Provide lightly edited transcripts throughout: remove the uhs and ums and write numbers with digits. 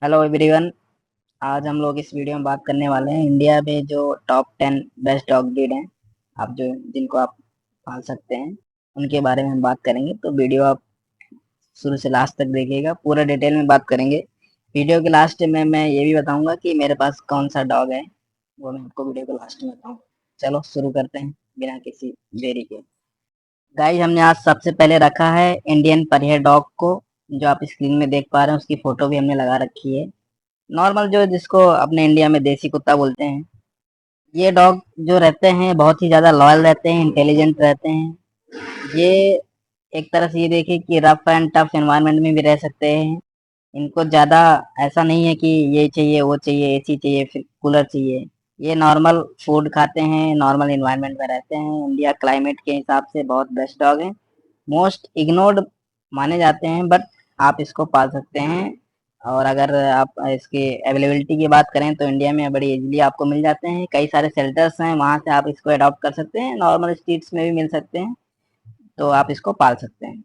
Hello everyone. आज हम लोग इस वीडियो में बात करने वाले हैं इंडिया में जो टॉप 10 बेस्ट डॉग ब्रीड हैं। आप जो जिनको आप पाल सकते हैं उनके बारे में हम बात करेंगे, तो वीडियो आप शुरू से लास्ट तक देखिएगा, पूरा डिटेल में बात करेंगे। वीडियो के लास्ट में मैं ये भी बताऊंगा कि मेरे पास कौन सा डॉग है, वो मैं आपको वीडियो के लास्ट में बताऊँ। चलो शुरू करते हैं बिना किसी देरी के। गाइस, हमने आज सबसे पहले रखा है इंडियन परियर डॉग को। जो आप स्क्रीन में देख पा रहे हैं उसकी फोटो भी हमने लगा रखी है। नॉर्मल जो जिसको अपने इंडिया में देसी कुत्ता बोलते हैं। ये डॉग जो रहते हैं बहुत ही ज्यादा लॉयल रहते हैं, इंटेलिजेंट रहते हैं। ये एक तरह से ये देखिए कि रफ एंड टफ एनवायरनमेंट में भी रह सकते हैं। इनको ज्यादा ऐसा नहीं है कि ये चाहिए वो चाहिए, एसी चाहिए फिर कूलर चाहिए। ये नॉर्मल फूड खाते हैं, नॉर्मल एनवायरनमेंट में रहते हैं। इंडिया क्लाइमेट के हिसाब से बहुत बेस्ट डॉग है। मोस्ट इग्नोर्ड माने जाते हैं, बट आप इसको पाल सकते हैं। और अगर आप इसकी अवेलेबिलिटी की बात करें तो इंडिया में बड़ी इजीली आपको मिल जाते हैं। कई सारे शेल्टर्स हैं, वहां से आप इसको अडॉप्ट कर सकते हैं। नॉर्मल स्ट्रीट्स में भी मिल सकते हैं, तो आप इसको पाल सकते हैं।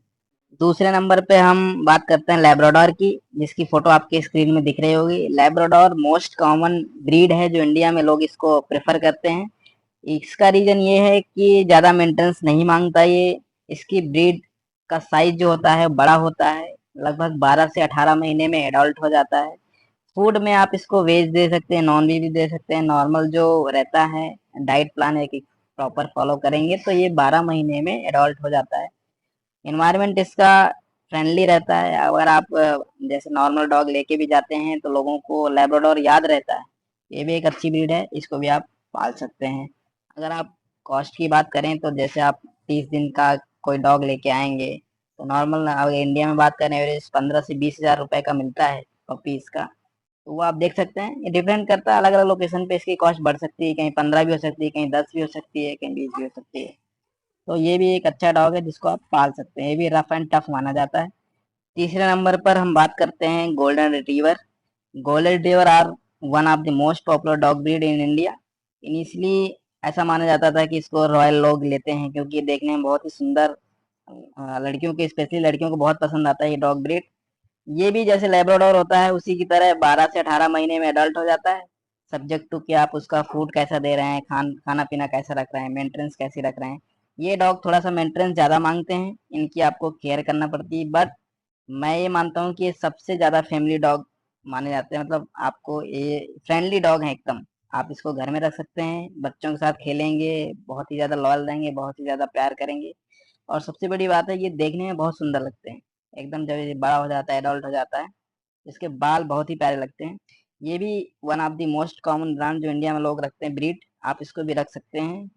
दूसरे नंबर पे हम बात करते हैं लैब्राडोर की, जिसकी फोटो आपके स्क्रीन में दिख रही होगी। लैब्राडोर मोस्ट कॉमन ब्रीड है जो इंडिया में लोग इसको प्रेफर करते हैं। इसका रीजन ये है कि ज्यादा मेंटेनेंस नहीं मांगता ये। इसकी ब्रीड का साइज जो होता है बड़ा होता है, लगभग 12 से 18 महीने में एडल्ट हो जाता है। फूड में आप इसको वेज दे सकते हैं, नॉन वेज भी दे सकते हैं। नॉर्मल जो रहता है डाइट प्लान है कि प्रॉपर फॉलो करेंगे तो ये 12 महीने में एडल्ट हो जाता है। इन्वायरमेंट इसका फ्रेंडली रहता है। अगर आप जैसे नॉर्मल डॉग लेके भी जाते हैं तो लोगों को लैब्राडोर याद रहता है। ये भी एक अच्छी ब्रीड है, इसको भी आप पाल सकते हैं। अगर आप कॉस्ट की बात करें तो जैसे आप 30 दिन का कोई डॉग लेके आएंगे तो नॉर्मल अगर इंडिया में बात करें एवरेज 15 से 20 हज़ार रुपए का मिलता है पपीज का। तो वो आप देख सकते हैं, ये डिपेंड करता है अलग अलग लोकेशन पे इसकी कॉस्ट बढ़ सकती है। कहीं 15 भी हो सकती है, कहीं 10 भी हो सकती है, कहीं 20 भी हो सकती है। तो ये भी एक अच्छा डॉग है जिसको आप पाल सकते हैं। ये भी रफ एंड टफ माना जाता है। तीसरे नंबर पर हम बात करते हैं golden retriever. Golden retriever are one of the most popular dog breed in India. Initially ऐसा माना जाता था कि इसको रॉयल लोग लेते हैं क्योंकि ये देखने में बहुत ही सुंदर, लड़कियों के स्पेशली लड़कियों को बहुत पसंद आता है ये डॉग ब्रीड। ये भी जैसे लेब्राडोर होता है उसी की तरह 12 से 18 महीने में एडल्ट हो जाता है। सब्जेक्ट टू कि आप उसका फूड कैसा दे रहे हैं, खाना पीना कैसा रख रहे हैं, मेंटेनेंस कैसी रख रहे हैं। ये डॉग थोड़ा सा मेंटेनेंस ज्यादा मांगते हैं, इनकी आपको केयर करना पड़ती है। बट मैं ये मानता हूँ कि ये सबसे ज्यादा फैमिली डॉग माने जाते हैं। मतलब आपको ये फ्रेंडली डॉग है एकदम। आप इसको घर में रख सकते हैं, बच्चों के साथ खेलेंगे, बहुत ही ज्यादा लॉयल रहेंगे, बहुत ही ज्यादा प्यार करेंगे। और सबसे बड़ी बात है ये देखने में बहुत सुंदर लगते हैं। एकदम जब ये बड़ा हो जाता है, एडल्ट हो जाता है, इसके बाल बहुत ही प्यारे लगते हैं। ये भी one of the most common brand जो इंडिया में लोग रखते हैं ब्रीड। आप इसको भी रख सकते हैं।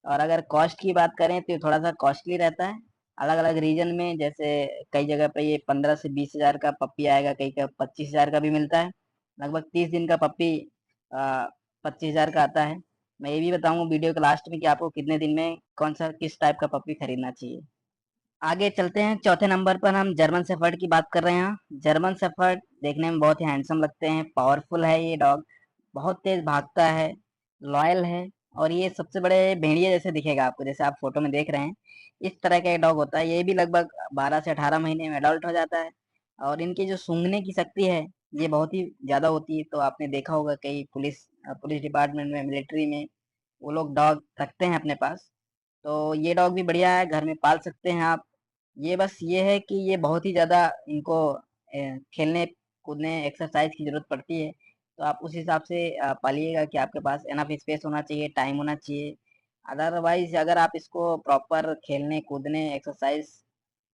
और अगर कॉस्ट की बात करें तो ये थोड़ा सा कॉस्टली रहता है। अलग अलग रीजन में जैसे कई जगह पे ये 15 से 20 हज़ार का पप्पी आएगा, कई का 25 हज़ार का भी मिलता है। लगभग 30 दिन का पप्पी 25 हज़ार का आता है। मैं ये भी बताऊंगा वीडियो के लास्ट में कि आपको कितने दिन में कौन सा किस टाइप का पप्पी खरीदना चाहिए। आगे चलते हैं, चौथे नंबर पर हम जर्मन शेफर्ड की बात कर रहे हैं। जर्मन शेफर्ड देखने में बहुत ही हैंडसम लगते हैं, पावरफुल है ये डॉग, बहुत तेज भागता है, लॉयल है। और ये सबसे बड़े भेड़िए जैसे दिखेगा आपको, जैसे आप फोटो में देख रहे हैं इस तरह का ये डॉग होता है। ये भी लगभग 12 से 18 महीने में अडल्ट हो जाता है। और इनकी जो सूंघने की शक्ति है ये बहुत ही ज्यादा होती है। तो आपने देखा होगा कई पुलिस डिपार्टमेंट में, मिलिट्री में वो लोग डॉग रखते हैं अपने पास। तो ये डॉग भी बढ़िया है, घर में पाल सकते हैं आप। ये बस ये है कि ये बहुत ही ज़्यादा इनको खेलने कूदने एक्सरसाइज की ज़रूरत पड़ती है। तो आप उस हिसाब से पालिएगा कि आपके पास एनफ स्पेस होना चाहिए, टाइम होना चाहिए। अदरवाइज अगर आप इसको प्रॉपर खेलने कूदने एक्सरसाइज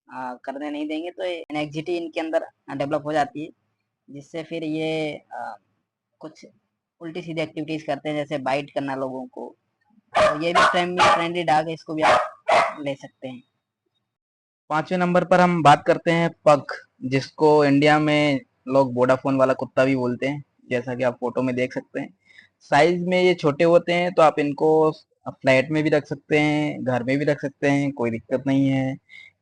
करने नहीं देंगे तो एनेक्सिटी इनके अंदर डेवलप हो जाती है, जिससे फिर ये कुछ उल्टी सीधी एक्टिविटीज़ करते हैं, जैसे बाइट करना लोगों को। तो ये भी फ्रेंडली डॉग है, इसको भी आप ले सकते हैं। पांचवें नंबर पर हम बात करते हैं पग, जिसको इंडिया में लोग वोडाफोन वाला कुत्ता भी बोलते हैं। जैसा कि आप फोटो में देख सकते हैं, साइज में ये छोटे होते हैं, तो आप इनको फ्लैट में भी रख सकते हैं, घर में भी रख सकते हैं, कोई दिक्कत नहीं है।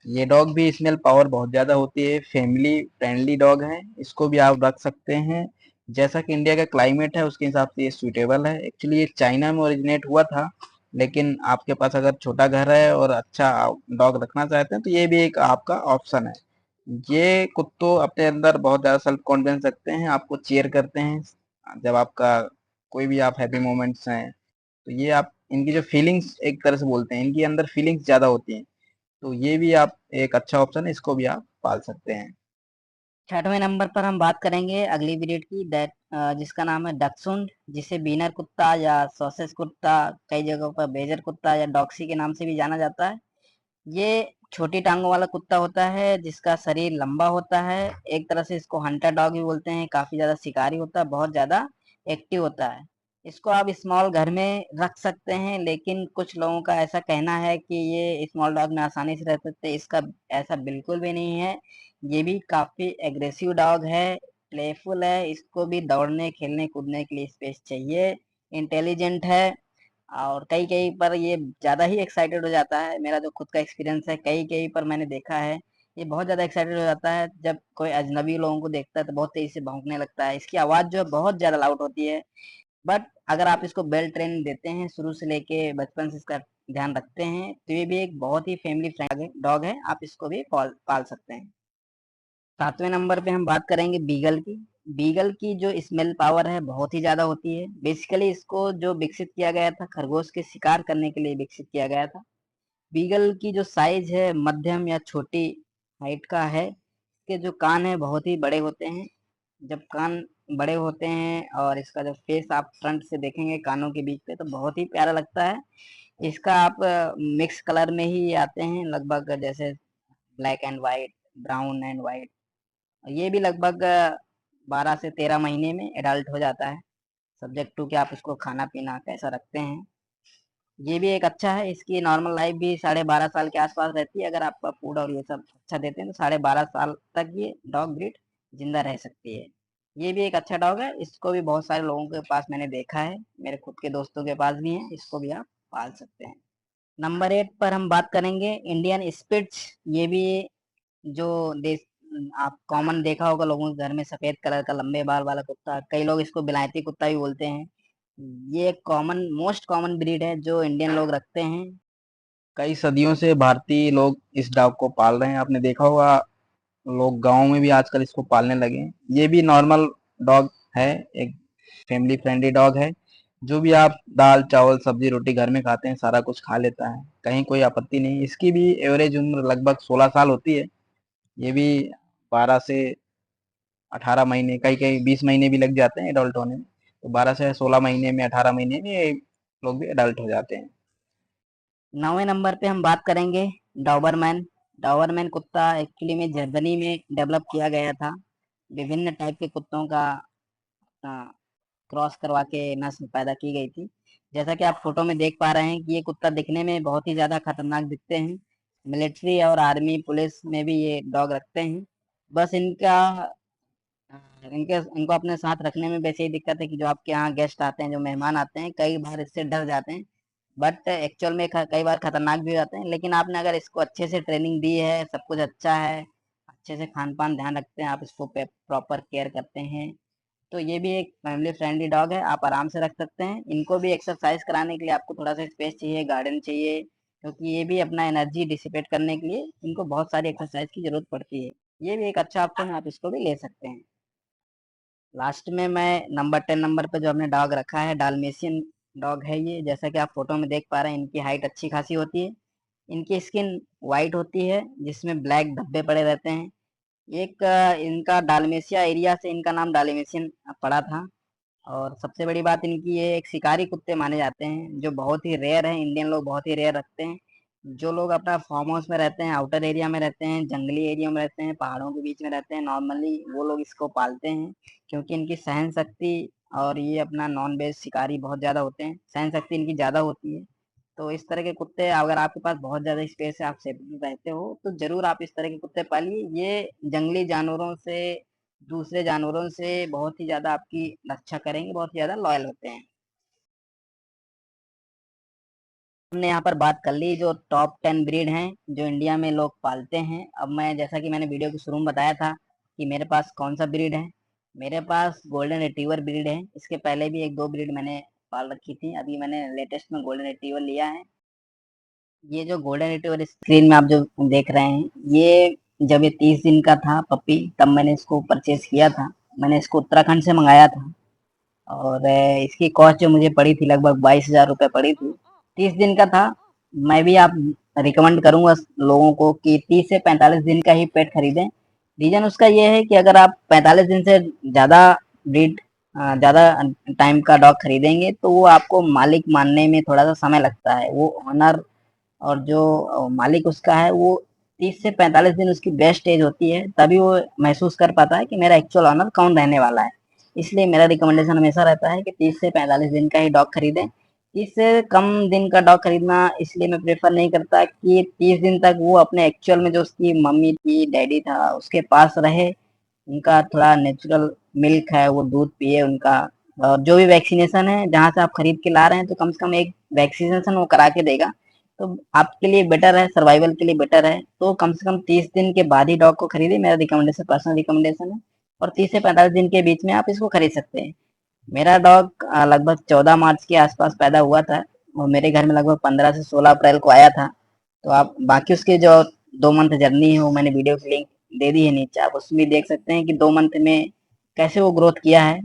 ये डॉग भी स्मेल पावर बहुत ज्यादा होती है, फैमिली फ्रेंडली डॉग है, इसको भी आप रख सकते हैं। जैसा कि इंडिया का क्लाइमेट है उसके हिसाब से ये सूटेबल है। एक्चुअली ये चाइना में ओरिजिनेट हुआ था, लेकिन आपके पास अगर छोटा घर है और अच्छा डॉग रखना चाहते हैं तो ये भी एक आपका ऑप्शन है। ये कुत्तों अपने अंदर बहुत ज़्यादा सेल्फ कॉन्फिडेंस रखते हैं, आपको चीयर करते हैं जब आपका कोई भी आप हैप्पी मोमेंट्स हैं, तो ये आप इनकी जो फीलिंग्स एक तरह से बोलते हैं, इनके अंदर फीलिंग्स ज़्यादा होती हैं, तो ये भी आप एक अच्छा ऑप्शन है, इसको भी आप पाल सकते हैं। 6वें नंबर पर हम बात करेंगे अगली ब्रीड की जिसका नाम है डचशुंड, जिसे बीनर कुत्ता या सॉसेज कुत्ता, कई जगहों पर बेजर कुत्ता या डॉक्सी के नाम से भी जाना जाता है। ये छोटी टांगों वाला कुत्ता होता है जिसका शरीर लंबा होता है। एक तरह से इसको हंटर डॉग भी बोलते हैं। काफी ज्यादा शिकारी होता है, बहुत ज्यादा एक्टिव होता है। इसको आप स्मॉल घर में रख सकते हैं, लेकिन कुछ लोगों का ऐसा कहना है कि ये स्मॉल डॉग में आसानी से रह सकते हैं। इसका ऐसा बिल्कुल भी नहीं है। ये भी काफी एग्रेसिव डॉग है, प्लेफुल है। इसको भी दौड़ने खेलने कूदने के लिए स्पेस चाहिए। इंटेलिजेंट है और कई कई पर ये ज़्यादा ही एक्साइटेड हो जाता है। मेरा जो खुद का एक्सपीरियंस है, कई कई पर मैंने देखा है, ये बहुत ज़्यादा एक्साइटेड हो जाता है। जब कोई अजनबी लोगों को देखता है तो बहुत तेज़ी से भौंकने लगता है। इसकी आवाज़ जो है बहुत ज़्यादा लाउड होती है। बट अगर आप इसको वेल ट्रेन देते हैं, शुरू से लेके बचपन से इसका ध्यान रखते हैं, तो ये भी एक बहुत ही फैमिली फ्रेंडली डॉग है। आप इसको भी पाल पाल सकते हैं। 7वें नंबर पे हम बात करेंगे बीगल की। बीगल की जो स्मेल पावर है बहुत ही ज़्यादा होती है। बेसिकली इसको जो विकसित किया गया था, खरगोश के शिकार करने के लिए विकसित किया गया था। बीगल की जो साइज है मध्यम या छोटी हाइट का है। इसके जो कान है बहुत ही बड़े होते हैं। जब कान बड़े होते हैं और इसका जब फेस आप फ्रंट से देखेंगे कानों के बीच पे, तो बहुत ही प्यारा लगता है। इसका आप मिक्स कलर में ही आते हैं लगभग, जैसे black and white, brown and white. ये भी लगभग 12 से 13 महीने में एडल्ट हो जाता है, सब्जेक्ट टू कि आप उसको खाना पीना कैसा रखते हैं। ये भी एक अच्छा है। इसकी नॉर्मल लाइफ भी 12.5 साल के आसपास रहती है। अगर आप फूड और ये सब अच्छा देते हैं तो 12.5 साल तक ये डॉग ब्रीड जिंदा रह सकती है। ये भी एक अच्छा डॉग है। इसको भी बहुत सारे लोगों के पास मैंने देखा है, मेरे खुद के दोस्तों के पास भी है। इसको भी आप पाल सकते हैं। नंबर 8 पर हम बात करेंगे इंडियन स्पिट्स। ये भी जो देश आप कॉमन देखा होगा लोगों के घर में, सफेद कलर का लंबे बाल वाला कुत्ता, कई लोग इसको बिलायती कुत्ता भी बोलते हैं। ये एक कॉमन मोस्ट कॉमन ब्रीड है जो इंडियन लोग रखते हैं। कई सदियों से भारतीय लोग इस डॉग को पाल रहे हैं, आपने देखा होगा लोग गाँव में भी आजकल इसको पालने लगे हैं। ये भी नॉर्मल डॉग है, एक फैमिली फ्रेंडली डॉग है। जो भी आप दाल चावल सब्जी रोटी घर में खाते हैं सारा कुछ खा लेता है, कहीं कोई आपत्ति नहीं। इसकी भी एवरेज उम्र लगभग 16 साल होती है। ये भी 12 से 18 महीने, कई कई 20 महीने भी लग जाते हैं एडल्ट होने में। तो 12 से 16 महीने में, 18 महीने में ये लोग भी एडल्ट हो जाते हैं। 9वें नंबर पे हम बात करेंगे डॉबरमैन। डॉबरमैन कुत्ता एक्चुअली में जर्मनी में डेवलप किया गया था। विभिन्न टाइप के कुत्तों का क्रॉस करवा के नस्ल पैदा की गई थी। जैसा कि आप फोटो में देख पा रहे हैं कि ये कुत्ता दिखने में बहुत ही ज्यादा खतरनाक दिखते हैं। मिलिट्री और आर्मी पुलिस में भी ये डॉग रखते हैं। बस इनको अपने साथ रखने में वैसे ही दिक्कत है कि जो आपके यहाँ गेस्ट आते हैं, जो मेहमान आते हैं, कई बार इससे डर जाते हैं। बट एक्चुअल में कई बार खतरनाक भी हो जाते हैं। लेकिन आपने अगर इसको अच्छे से ट्रेनिंग दी है, सब कुछ अच्छा है, अच्छे से खान पान ध्यान रखते हैं, आप इसको प्रॉपर केयर करते हैं, तो ये भी एक फैमिली फ्रेंडली डॉग है। आप आराम से रख सकते हैं। इनको भी एक्सरसाइज कराने के लिए आपको थोड़ा सा स्पेस चाहिए, गार्डन चाहिए, क्योंकि ये भी अपना एनर्जी डिसिपेट करने के लिए इनको बहुत सारी एक्सरसाइज की जरूरत पड़ती है। ये भी एक अच्छा ऑप्शन है, आप इसको भी ले सकते हैं। लास्ट में मैं नंबर 10 नंबर पे जो हमने डॉग रखा है, डालमेशियन डॉग है ये। जैसा कि आप फोटो में देख पा रहे हैं, इनकी हाइट अच्छी खासी होती है। इनकी स्किन वाइट होती है जिसमें ब्लैक धब्बे पड़े रहते हैं। एक इनका डालमेशिया एरिया से इनका नाम डालमेशियन पड़ा था। और सबसे बड़ी बात इनकी, ये एक शिकारी कुत्ते माने जाते हैं जो बहुत ही रेयर है। इंडियन लोग बहुत ही रेयर रखते हैं। जो लोग अपना फार्म हाउस में रहते हैं, आउटर एरिया में रहते हैं, जंगली एरिया में रहते हैं, पहाड़ों के बीच में रहते हैं, नॉर्मली वो लोग इसको पालते हैं, क्योंकि इनकी सहन शक्ति, और ये अपना नॉन वेज शिकारी बहुत ज्यादा होते हैं, सहन शक्ति इनकी ज्यादा होती है। तो इस तरह के कुत्ते, अगर आपके पास बहुत ज्यादा स्पेस है, आप सेपरेट रहते हो, तो जरूर आप इस तरह के कुत्ते पालिए। ये जंगली जानवरों से, दूसरे जानवरों से बहुत ही ज्यादा आपकी रक्षा करेंगे, बहुत ही ज्यादा लॉयल होते हैं। हमने यहाँ पर बात कर ली जो टॉप 10 ब्रीड हैं जो इंडिया में लोग पालते हैं। अब मैं, जैसा कि मैंने वीडियो के शुरू में बताया था कि मेरे पास कौन सा ब्रीड है, मेरे पास गोल्डन रिट्रीवर ब्रीड है। इसके पहले भी एक दो ब्रीड मैंने पाल रखी थी, अभी मैंने लेटेस्ट में गोल्डन रिट्रीवर लिया है। ये जो गोल्डन रिट्रीवर स्क्रीन में आप जो देख रहे हैं, ये जब ये 30 दिन का था पपी, तब मैंने इसको परचेज किया था। मैंने इसको उत्तराखंड से मंगाया था और इसकी कॉस्ट जो मुझे पड़ी थी लगभग 22,000 रुपये पड़ी थी। 30 दिन का था। मैं भी आप रिकमेंड करूंगा लोगों को कि 30 से 45 दिन का ही पेट खरीदें। रीजन उसका ये है कि अगर आप 45 दिन से ज़्यादा ब्रीड ज़्यादा टाइम का डॉग खरीदेंगे तो वो आपको मालिक मानने में थोड़ा सा समय लगता है। वो ऑनर और जो मालिक उसका है वो 30 से 45 दिन उसकी बेस्ट एज होती है, तभी वो महसूस कर पाता है कि मेरा एक्चुअल ऑनर कौन रहने वाला है। इसलिए मेरा रिकमेंडेशन हमेशा रहता है कि 30 से 45 दिन का ही डॉग खरीदें। 30 से कम दिन का डॉग खरीदना इसलिए मैं प्रेफर नहीं करता कि 30 दिन तक वो अपने एक्चुअल में जो उसकी मम्मी थी डैडी था उसके पास रहे, उनका थोड़ा नेचुरल मिल्क है वो दूध पिए उनका। और जो भी वैक्सीनेशन है जहाँ से आप खरीद के ला रहे हैं तो कम से कम एक वैक्सीनेशन वो करा के देगा, तो आपके लिए बेटर है, सर्वाइवल के लिए बेटर है। तो कम से कम 30 दिन के बाद ही डॉग को खरीदे, मेरा रिकमेंडेशन पर्सनल रिकमेंडेशन है। और 30 से 45 दिन के बीच में आप इसको खरीद सकते हैं। मेरा डॉग लगभग 14 मार्च के आसपास पैदा हुआ था और मेरे घर में लगभग 15 से 16 अप्रैल को आया था। तो आप बाकी उसके जो 2 मंथ जर्नी है वो मैंने वीडियो की लिंक दे दी है नीचे, आप उसमें देख सकते हैं कि 2 मंथ में कैसे वो ग्रोथ किया है।